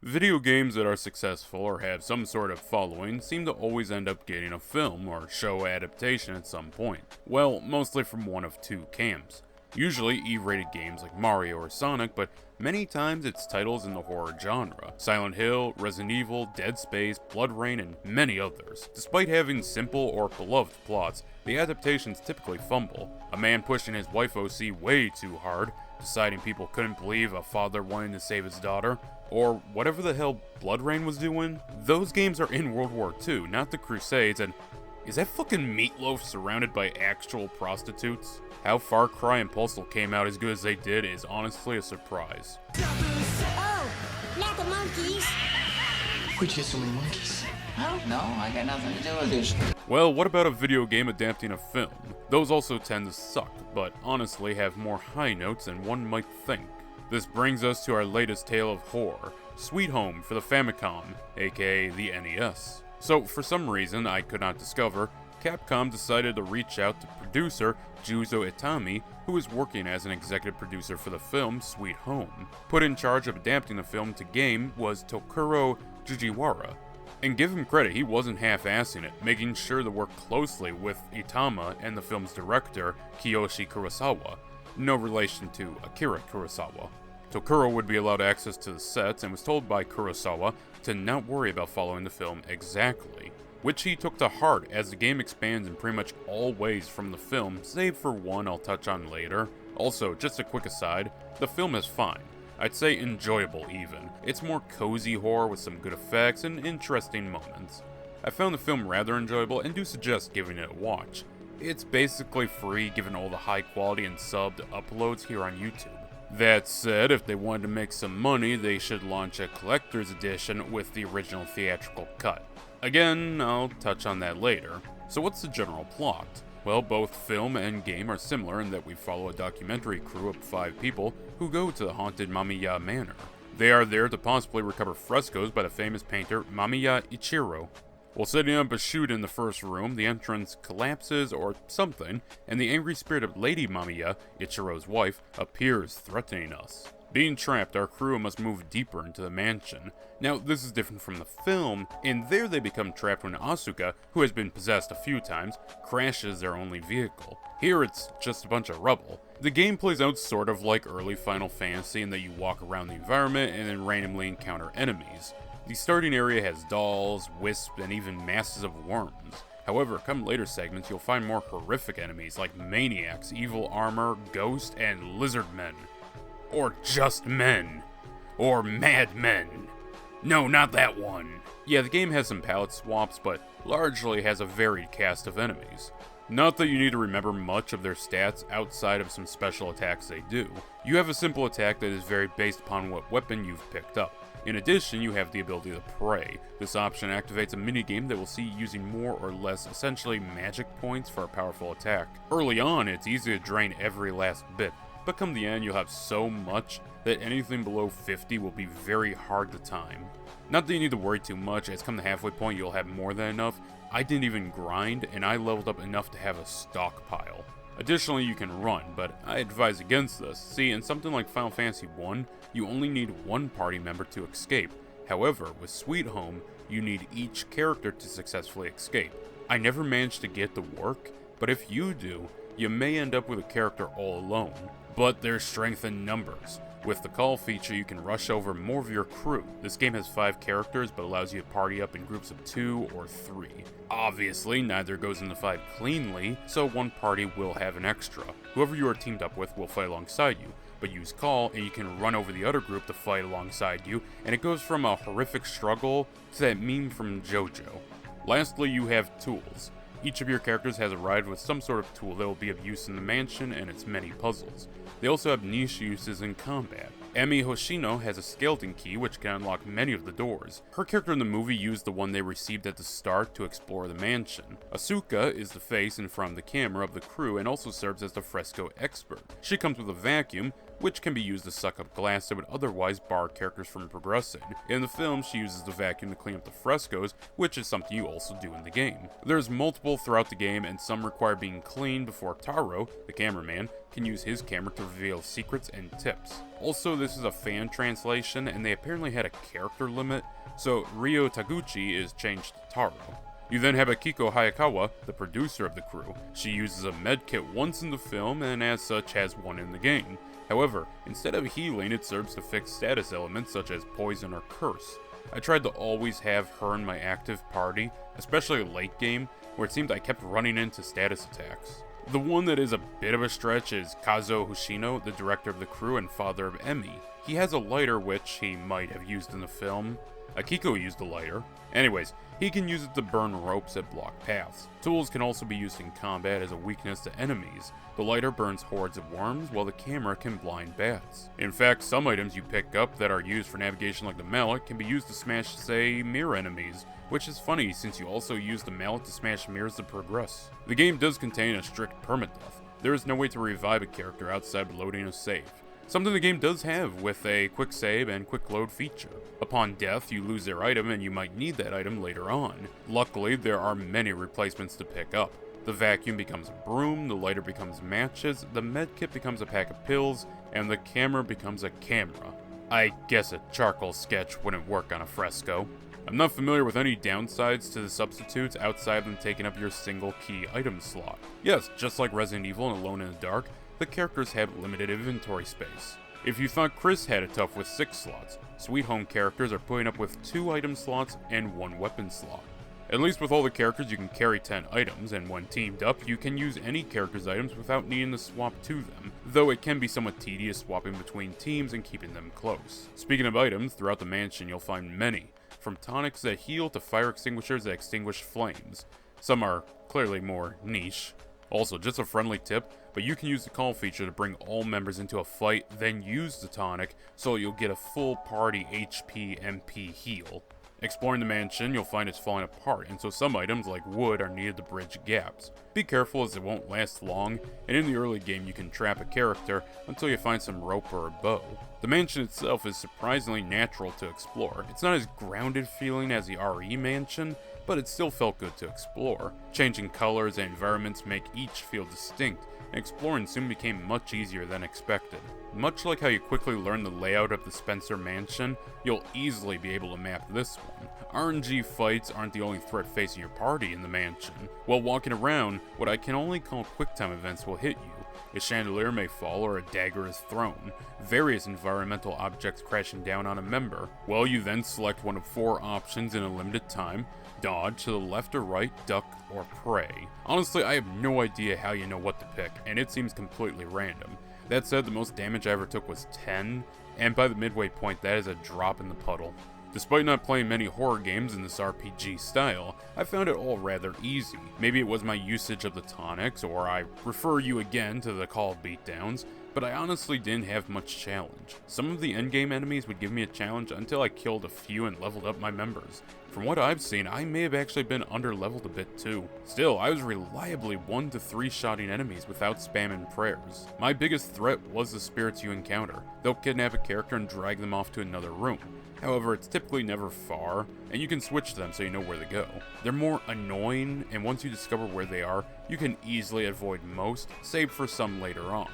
Video games that are successful or have some sort of following seem to always end up getting a film or show adaptation at some point. Well, mostly from one of two camps. Usually E-rated games like Mario or Sonic, but many times it's titles in the horror genre. Silent Hill, Resident Evil, Dead Space, Blood Rain, and many others. Despite having simple or beloved plots, the adaptations typically fumble. A man pushing his wife OC way too hard, deciding people couldn't believe a father wanting to save his daughter, or whatever the hell Blood Rain was doing. Those games are in World War II, not the Crusades, and is that fucking Meatloaf surrounded by actual prostitutes? How Far Cry and Postal came out as good as they did is honestly a surprise. Oh, not the monkeys. Where'd you get so many monkeys? I don't know. I got nothing to do with this. Well, what about a video game adapting a film? Those also tend to suck, but honestly have more high notes than one might think. This brings us to our latest tale of horror, Sweet Home for the Famicom, aka the NES. So, for some reason I could not discover, Capcom decided to reach out to producer Juzo Itami, who is working as an executive producer for the film Sweet Home. Put in charge of adapting the film to game was Tokuro Fujiwara. And give him credit, he wasn't half-assing it, making sure to work closely with Itama and the film's director, Kiyoshi Kurosawa, no relation to Akira Kurosawa. Tokuro would be allowed access to the sets and was told by Kurosawa to not worry about following the film exactly, which he took to heart as the game expands in pretty much all ways from the film, save for one I'll touch on later. Also, just a quick aside, the film is fine. I'd say enjoyable even. It's more cozy horror with some good effects and interesting moments. I found the film rather enjoyable and do suggest giving it a watch. It's basically free given all the high quality and subbed uploads here on YouTube. That said, if they wanted to make some money, they should launch a collector's edition with the original theatrical cut. Again, I'll touch on that later. So what's the general plot? Well, both film and game are similar in that we follow a documentary crew of 5 people who go to the haunted Mamiya Manor. They are there to possibly recover frescoes by the famous painter Mamiya Ichiro. While setting up a shoot in the first room, the entrance collapses or something, and the angry spirit of Lady Mamiya, Ichiro's wife, appears threatening us. Being trapped, our crew must move deeper into the mansion. Now, this is different from the film. In there they become trapped when Asuka, who has been possessed a few times, crashes their only vehicle. Here it's just a bunch of rubble. The game plays out sort of like early Final Fantasy in that you walk around the environment and then randomly encounter enemies. The starting area has dolls, wisps, and even masses of worms. However, come later segments you'll find more horrific enemies like maniacs, evil armor, ghosts, and lizard men. Or just men. Or mad men. No, not that one. Yeah, the game has some palette swaps, but largely has a varied cast of enemies. Not that you need to remember much of their stats outside of some special attacks they do. You have a simple attack that is varied based upon what weapon you've picked up. In addition, you have the ability to pray. This option activates a minigame that will see you using more or less essentially magic points for a powerful attack. Early on, it's easy to drain every last bit, but come the end you'll have so much that anything below 50 will be very hard to time. Not that you need to worry too much, as come the halfway point you'll have more than enough. I didn't even grind, and I leveled up enough to have a stockpile. Additionally, you can run, but I advise against this. See, in something like Final Fantasy 1, you only need one party member to escape. However, with Sweet Home, you need each character to successfully escape. I never managed to get to work, but if you do, you may end up with a character all alone. But there's strength in numbers. With the call feature, you can rush over more of your crew. This game has 5 characters, but allows you to party up in groups of 2 or 3. Obviously, neither goes into 5 cleanly, so one party will have an extra. Whoever you are teamed up with will fight alongside you, but use call and you can run over the other group to fight alongside you, and it goes from a horrific struggle to that meme from JoJo. Lastly, you have tools. Each of your characters has arrived with some sort of tool that will be of use in the mansion and its many puzzles. They also have niche uses in combat. Emi Hoshino has a skeleton key which can unlock many of the doors. Her character in the movie used the one they received at the start to explore the mansion. Asuka is the face in front of the camera of the crew and also serves as the fresco expert. She comes with a vacuum, which can be used to suck up glass that would otherwise bar characters from progressing. In the film, she uses the vacuum to clean up the frescos, which is something you also do in the game. There's multiple throughout the game, and some require being cleaned before Taro, the cameraman, can use his camera to reveal secrets and tips. Also, this is a fan translation, and they apparently had a character limit, so Ryo Taguchi is changed to Taro. You then have Akiko Hayakawa, the producer of the crew. She uses a medkit once in the film, and as such has one in the game. However, instead of healing, it serves to fix status elements such as poison or curse. I tried to always have her in my active party, especially late game, where it seemed I kept running into status attacks. The one that is a bit of a stretch is Kazuo Hoshino, the director of the crew and father of Emi. He has a lighter which he might have used in the film. Akiko used a lighter. Anyways, he can use it to burn ropes that block paths. Tools can also be used in combat as a weakness to enemies. The lighter burns hordes of worms, while the camera can blind bats. In fact, some items you pick up that are used for navigation like the mallet can be used to smash, say, mirror enemies, which is funny since you also use the mallet to smash mirrors to progress. The game does contain a strict permadeath. There is no way to revive a character outside of loading a save. Something the game does have with a quick save and quick load feature. Upon death, you lose their item and you might need that item later on. Luckily, there are many replacements to pick up. The vacuum becomes a broom, the lighter becomes matches, the medkit becomes a pack of pills, and the camera becomes a camera. I guess a charcoal sketch wouldn't work on a fresco. I'm not familiar with any downsides to the substitutes outside of them taking up your single key item slot. Yes, just like Resident Evil and Alone in the Dark, the characters have limited inventory space. If you thought Chris had it tough with 6 slots, Sweet Home characters are putting up with 2 item slots and 1 weapon slot. At least with all the characters you can carry 10 items, and when teamed up you can use any character's items without needing to swap to them, though it can be somewhat tedious swapping between teams and keeping them close. Speaking of items, throughout the mansion you'll find many, from tonics that heal to fire extinguishers that extinguish flames. Some are clearly more niche. Also, just a friendly tip, but you can use the call feature to bring all members into a fight, then use the tonic, so you'll get a full party HP MP heal. Exploring the mansion, you'll find it's falling apart, and so some items like wood are needed to bridge gaps. Be careful as it won't last long, and in the early game you can trap a character until you find some rope or a bow. The mansion itself is surprisingly natural to explore. It's not as grounded feeling as the RE mansion, but it still felt good to explore. Changing colors and environments make each feel distinct, and exploring soon became much easier than expected. Much like how you quickly learn the layout of the Spencer Mansion, you'll easily be able to map this one. RNG fights aren't the only threat facing your party in the mansion. While walking around, what I can only call QuickTime events will hit you. A chandelier may fall or a dagger is thrown, various environmental objects crashing down on a member. Well, you then select one of 4 options in a limited time: dodge, to the left or right, duck, or pray. Honestly, I have no idea how you know what to pick, and it seems completely random. That said, the most damage I ever took was 10, and by the midway point that is a drop in the puddle. Despite not playing many horror games in this RPG style, I found it all rather easy. Maybe it was my usage of the tonics, or I refer you again to the Call of Beatdowns, but I honestly didn't have much challenge. Some of the endgame enemies would give me a challenge until I killed a few and leveled up my members. From what I've seen, I may have actually been under-leveled a bit too. Still, I was reliably 1 to 3 shotting enemies without spamming prayers. My biggest threat was the spirits you encounter. They'll kidnap a character and drag them off to another room. However, it's typically never far, and you can switch them so you know where to go. They're more annoying, and once you discover where they are, you can easily avoid most, save for some later on.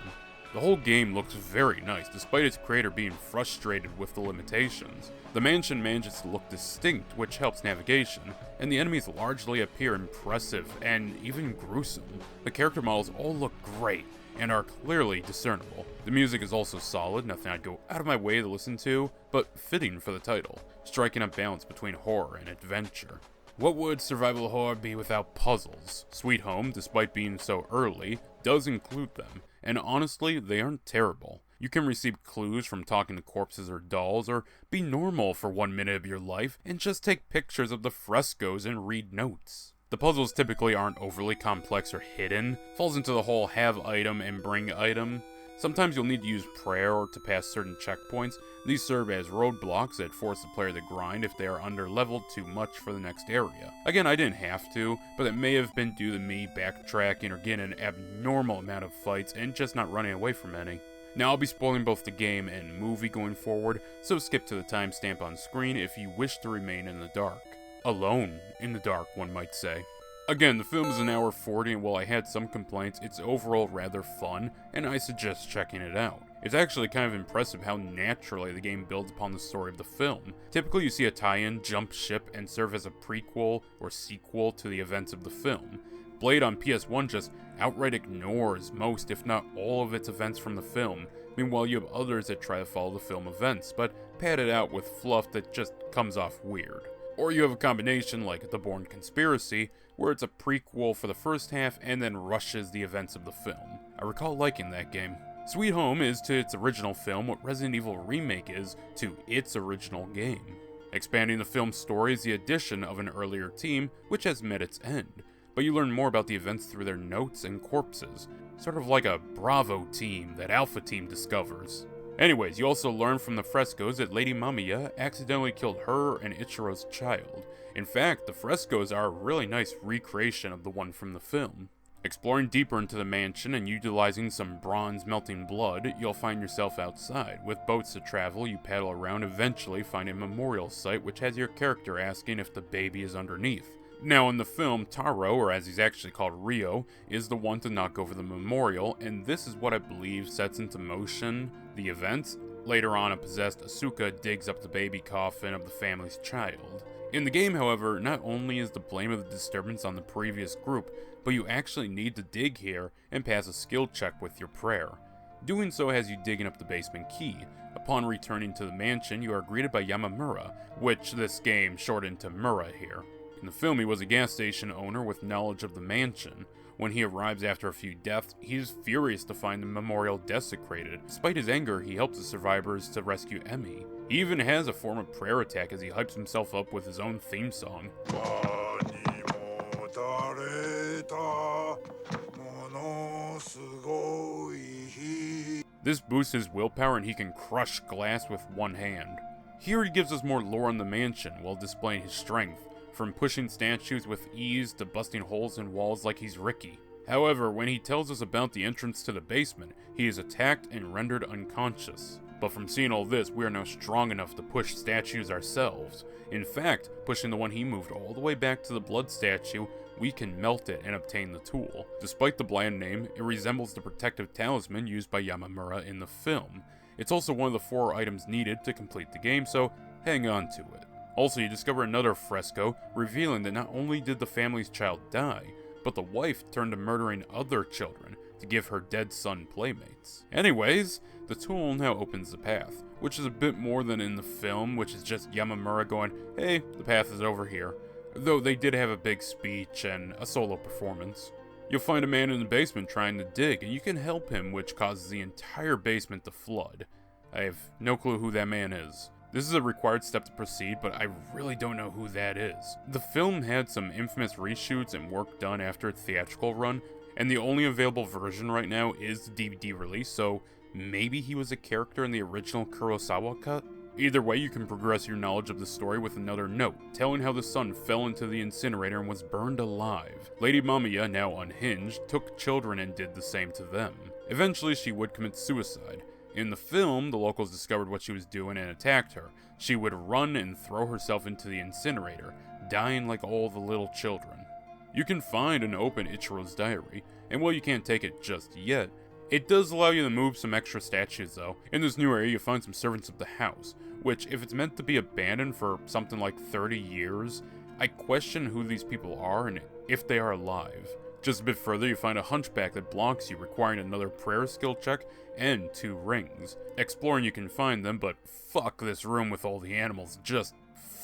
The whole game looks very nice, despite its creator being frustrated with the limitations. The mansion manages to look distinct, which helps navigation, and the enemies largely appear impressive and even gruesome. The character models all look great, and are clearly discernible. The music is also solid, nothing I'd go out of my way to listen to, but fitting for the title, striking a balance between horror and adventure. What would survival horror be without puzzles? Sweet Home, despite being so early, does include them, and honestly, they aren't terrible. You can receive clues from talking to corpses or dolls, or be normal for 1 minute of your life and just take pictures of the frescoes and read notes. The puzzles typically aren't overly complex or hidden, falls into the whole have item and bring item. Sometimes you'll need to use prayer to pass certain checkpoints. These serve as roadblocks that force the player to grind if they are under-leveled too much for the next area. Again, I didn't have to, but it may have been due to me backtracking or getting an abnormal amount of fights and just not running away from any. Now I'll be spoiling both the game and movie going forward, so skip to the timestamp on screen if you wish to remain in the dark. Alone in the dark, one might say. Again, the film is an hour 40, and while I had some complaints, it's overall rather fun, and I suggest checking it out. It's actually kind of impressive how naturally the game builds upon the story of the film. Typically you see a tie-in jump ship and serve as a prequel or sequel to the events of the film. Blade on PS1 just outright ignores most, if not all, of its events from the film. Meanwhile, you have others that try to follow the film events, but pad it out with fluff that just comes off weird. Or you have a combination like The Bourne Conspiracy, where it's a prequel for the first half and then rushes the events of the film. I recall liking that game. Sweet Home is to its original film what Resident Evil Remake is to its original game. Expanding the film's story is the addition of an earlier team, which has met its end, but you learn more about the events through their notes and corpses, sort of like a Bravo team that Alpha Team discovers. Anyways, you also learn from the frescos that Lady Mamiya accidentally killed her and Ichiro's child. In fact, the frescos are a really nice recreation of the one from the film. Exploring deeper into the mansion and utilizing some bronze melting blood, you'll find yourself outside. With boats to travel, you paddle around, eventually find a memorial site which has your character asking if the baby is underneath. Now in the film, Taro, or as he's actually called Ryo, is the one to knock over the memorial, and this is what I believe sets into motion the events. Later on, a possessed Asuka digs up the baby coffin of the family's child. In the game, however, not only is the blame of the disturbance on the previous group, but you actually need to dig here and pass a skill check with your prayer. Doing so has you digging up the basement key. Upon returning to the mansion, you are greeted by Yamamura, which this game shortened to Mura here. In the film, he was a gas station owner with knowledge of the mansion. When he arrives after a few deaths, he is furious to find the memorial desecrated. Despite his anger, he helps the survivors to rescue Emi. He even has a form of prayer attack as he hypes himself up with his own theme song. This boosts his willpower and he can crush glass with one hand. Here he gives us more lore on the mansion while displaying his strength, from pushing statues with ease to busting holes in walls like he's Ricky. However, when he tells us about the entrance to the basement, he is attacked and rendered unconscious. But from seeing all this, we are now strong enough to push statues ourselves. In fact, pushing the one he moved all the way back to the blood statue, we can melt it and obtain the tool. Despite the bland name, it resembles the protective talisman used by Yamamura in the film. It's also one of the 4 items needed to complete the game, so hang on to it. Also, you discover another fresco, revealing that not only did the family's child die, but the wife turned to murdering other children to give her dead son playmates. Anyways, the tool now opens the path, which is a bit more than in the film, which is just Yamamura going, hey, the path is over here. Though they did have a big speech and a solo performance. You'll find a man in the basement trying to dig, and you can help him, which causes the entire basement to flood. I have no clue who that man is. This is a required step to proceed, but I really don't know who that is. The film had some infamous reshoots and work done after its theatrical run, and the only available version right now is the DVD release, so maybe he was a character in the original Kurosawa cut? Either way, you can progress your knowledge of the story with another note, telling how the son fell into the incinerator and was burned alive. Lady Mamiya, now unhinged, took children and did the same to them. Eventually, she would commit suicide. In the film, the locals discovered what she was doing and attacked her. She would run and throw herself into the incinerator, dying like all the little children. You can find and open Ichiro's diary, and while you can't take it just yet, it does allow you to move some extra statues though. In this new area, you find some servants of the house, which, if it's meant to be abandoned for something like 30 years, I question who these people are and if they are alive. Just a bit further, you find a hunchback that blocks you, requiring another prayer skill check and 2 rings. Exploring, you can find them, but fuck this room with all the animals. Just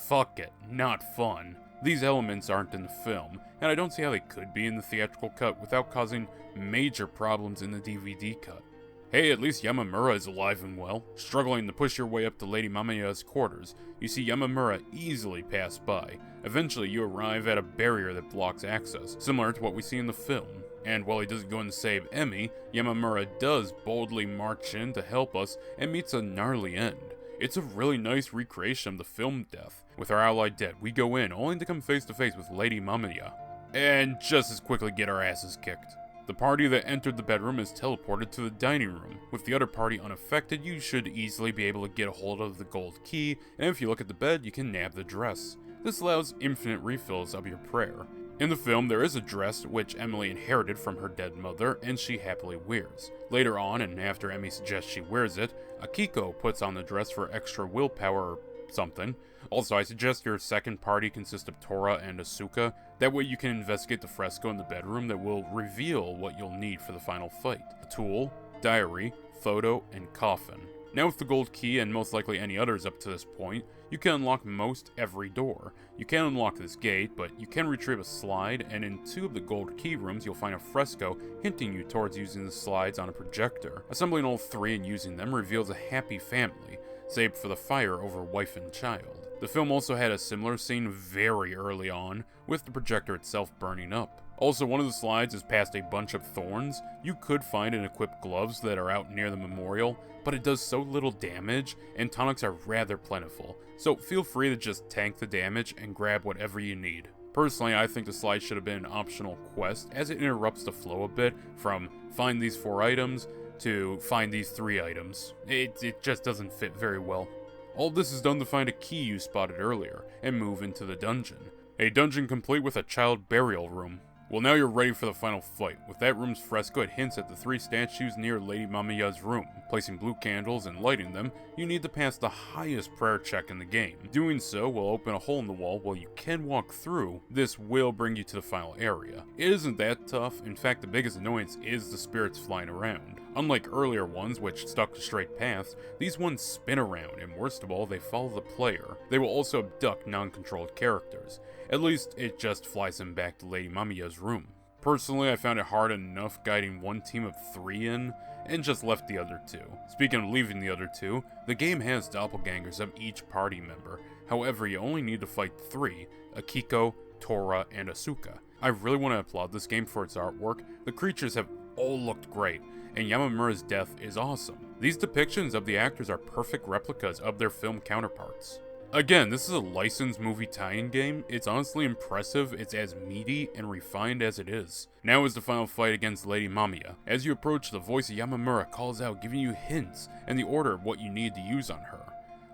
fuck it. Not fun. These elements aren't in the film, and I don't see how they could be in the theatrical cut without causing major problems in the DVD cut. Hey, at least Yamamura is alive and well. Struggling to push your way up to Lady Mamiya's quarters, you see Yamamura easily pass by. Eventually, you arrive at a barrier that blocks access, similar to what we see in the film. And while he doesn't go in to save Emi, Yamamura does boldly march in to help us and meets a gnarly end. It's a really nice recreation of the film death. With our ally dead, we go in only to come face to face with Lady Mamiya, and just as quickly get our asses kicked. The party that entered the bedroom is teleported to the dining room. With the other party unaffected, you should easily be able to get a hold of the gold key, and if you look at the bed, you can nab the dress. This allows infinite refills of your prayer. In the film, there is a dress which Emily inherited from her dead mother, and she happily wears. Later on, and after Emmy suggests she wears it, Akiko puts on the dress for extra willpower or something. Also, I suggest your second party consists of Tora and Asuka. That way you can investigate the fresco in the bedroom that will reveal what you'll need for the final fight. The tool, diary, photo, and coffin. Now with the gold key and most likely any others up to this point, you can unlock most every door. You can unlock this gate, but you can retrieve a slide, and in 2 of the gold key rooms you'll find a fresco hinting you towards using the slides on a projector. Assembling all 3 and using them reveals a happy family, save for the fire over wife and child. The film also had a similar scene very early on, with the projector itself burning up. Also, one of the slides is past a bunch of thorns. You could find and equip gloves that are out near the memorial, but it does so little damage, and tonics are rather plentiful, so feel free to just tank the damage and grab whatever you need. Personally, I think the slide should have been an optional quest, as it interrupts the flow a bit from find these 4 items to find these 3 items. It just doesn't fit very well. All this is done to find a key you spotted earlier, and move into the dungeon. A dungeon complete with a child burial room. Well, now you're ready for the final fight. With that room's fresco, it hints at the 3 statues near Lady Mamiya's room. Placing blue candles and lighting them, you need to pass the highest prayer check in the game. Doing so will open a hole in the wall while you can walk through. This will bring you to the final area. It isn't that tough. In fact, the biggest annoyance is the spirits flying around. Unlike earlier ones, which stuck to straight paths, these ones spin around, and worst of all, they follow the player. They will also abduct non-controlled characters. At least, it just flies them back to Lady Mamiya's room. Personally, I found it hard enough guiding one team of 3 in, and just left the other 2. Speaking of leaving the other 2, the game has doppelgangers of each party member. However, you only need to fight 3, Akiko, Tora, and Asuka. I really want to applaud this game for its artwork. The creatures have all looked great, and Yamamura's death is awesome. These depictions of the actors are perfect replicas of their film counterparts. Again, this is a licensed movie tie-in game. It's honestly impressive. It's as meaty and refined as it is. Now is the final fight against Lady Mamiya. As you approach, the voice of Yamamura calls out, giving you hints and the order of what you need to use on her.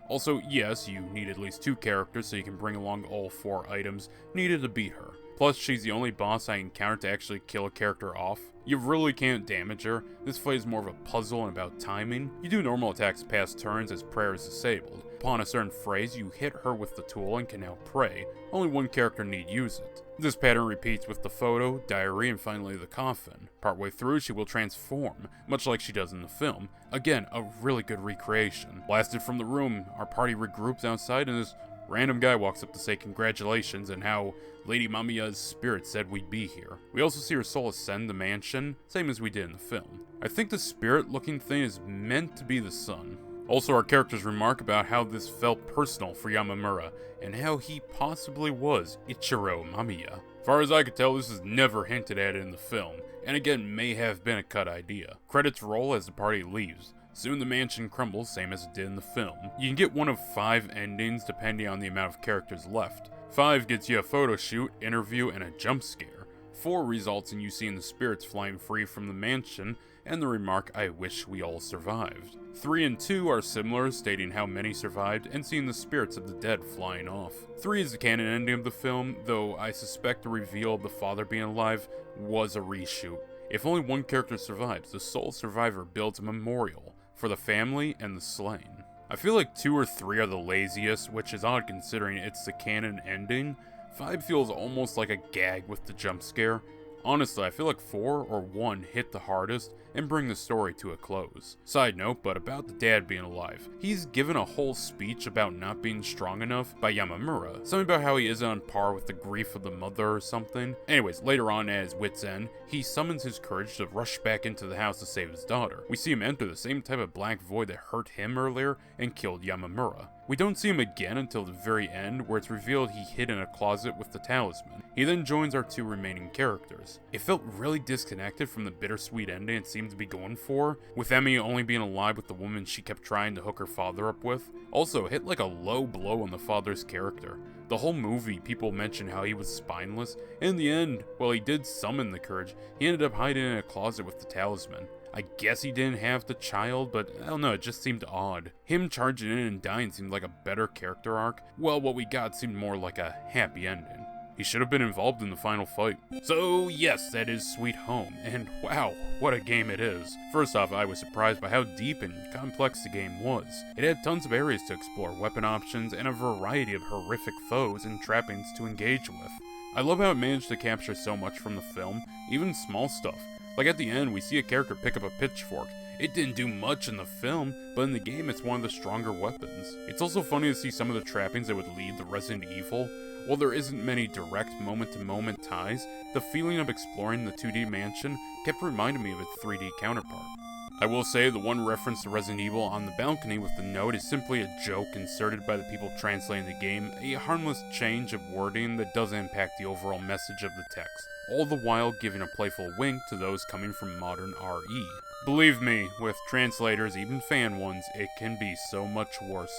Also, yes, you need at least 2 characters so you can bring along all 4 items needed to beat her. Plus, she's the only boss I encountered to actually kill a character off. You really can't damage her. This fight is more of a puzzle and about timing. You do normal attacks past turns as prayer is disabled. Upon a certain phrase, you hit her with the tool and can now pray. Only 1 character need use it. This pattern repeats with the photo, diary, and finally the coffin. Partway through, she will transform, much like she does in the film. Again, a really good recreation. Blasted from the room, our party regroups outside, and this random guy walks up to say congratulations and how Lady Mamiya's spirit said we'd be here. We also see her soul ascend the mansion, same as we did in the film. I think the spirit-looking thing is meant to be the sun. Also, our characters remark about how this felt personal for Yamamura, and how he possibly was Ichiro Mamiya. As far as I could tell, this is never hinted at in the film, and again may have been a cut idea. Credits roll as the party leaves. Soon the mansion crumbles, same as it did in the film. You can get one of 5 endings depending on the amount of characters left. 5 gets you a photo shoot, interview, and a jump scare. 4 results in you seeing the spirits flying free from the mansion, and the remark, "I wish we all survived." 3 and 2 are similar, stating how many survived, and seeing the spirits of the dead flying off. 3 is the canon ending of the film, though I suspect the reveal of the father being alive was a reshoot. If only 1 character survives, the sole survivor builds a memorial for the family and the slain. I feel like 2 or 3 are the laziest, which is odd considering it's the canon ending. 5 feels almost like a gag with the jump scare. Honestly, I feel like 4 or 1 hit the hardest and bring the story to a close. Side note, but about the dad being alive. He's given a whole speech about not being strong enough by Yamamura. Something about how he isn't on par with the grief of the mother or something. Anyways, later on at his wit's end, he summons his courage to rush back into the house to save his daughter. We see him enter the same type of black void that hurt him earlier and killed Yamamura. We don't see him again until the very end, where it's revealed he hid in a closet with the talisman. He then joins our 2 remaining characters. It felt really disconnected from the bittersweet ending it seemed to be going for, with Emmy only being alive with the woman she kept trying to hook her father up with. Also, hit like a low blow on the father's character. The whole movie, people mention how he was spineless, and in the end, while he did summon the courage, he ended up hiding in a closet with the talisman. I guess he didn't have the child, but I don't know, it just seemed odd. Him charging in and dying seemed like a better character arc, while what we got seemed more like a happy ending. He should have been involved in the final fight. So yes, that is Sweet Home, and wow, what a game it is. First off, I was surprised by how deep and complex the game was. It had tons of areas to explore, weapon options, and a variety of horrific foes and trappings to engage with. I love how it managed to capture so much from the film, even small stuff. Like at the end, we see a character pick up a pitchfork. It didn't do much in the film, but in the game it's one of the stronger weapons. It's also funny to see some of the trappings that would lead to Resident Evil. While there isn't many direct moment-to-moment ties, the feeling of exploring the 2D mansion kept reminding me of its 3D counterpart. I will say the one reference to Resident Evil on the balcony with the note is simply a joke inserted by the people translating the game, a harmless change of wording that doesn't impact the overall message of the text, all the while giving a playful wink to those coming from modern RE. Believe me, with translators, even fan ones, it can be so much worse.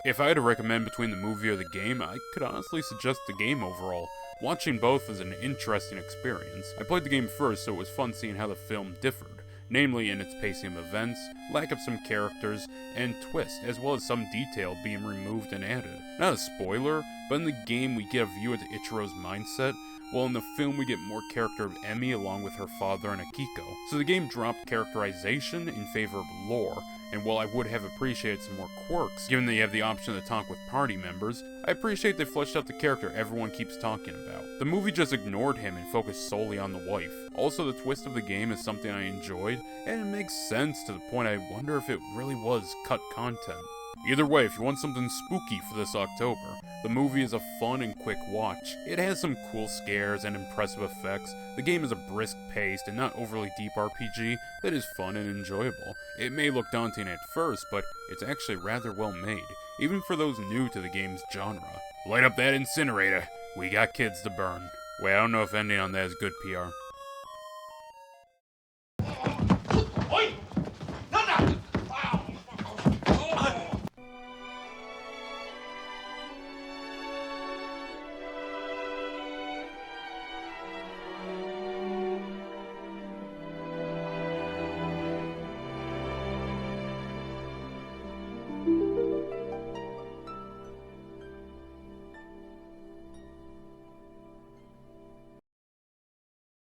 If I had to recommend between the movie or the game, I could honestly suggest the game overall. Watching both is an interesting experience. I played the game first, so it was fun seeing how the film differed, namely in its pacing of events, lack of some characters, and twist, as well as some detail being removed and added. Not a spoiler, but in the game we get a view into Ichiro's mindset, while in the film we get more character of Emi along with her father and Akiko. So the game dropped characterization in favor of lore, and while I would have appreciated some more quirks, given that you have the option to talk with party members, I appreciate they fleshed out the character everyone keeps talking about. The movie just ignored him and focused solely on the wife. Also, the twist of the game is something I enjoyed, and it makes sense to the point I wonder if it really was cut content. Either way, if you want something spooky for this October, the movie is a fun and quick watch. It has some cool scares and impressive effects. The game is a brisk-paced and not overly deep RPG that is fun and enjoyable. It may look daunting at first, but it's actually rather well made, even for those new to the game's genre. Light up that incinerator. We got kids to burn. Wait, I don't know if ending on that is good PR.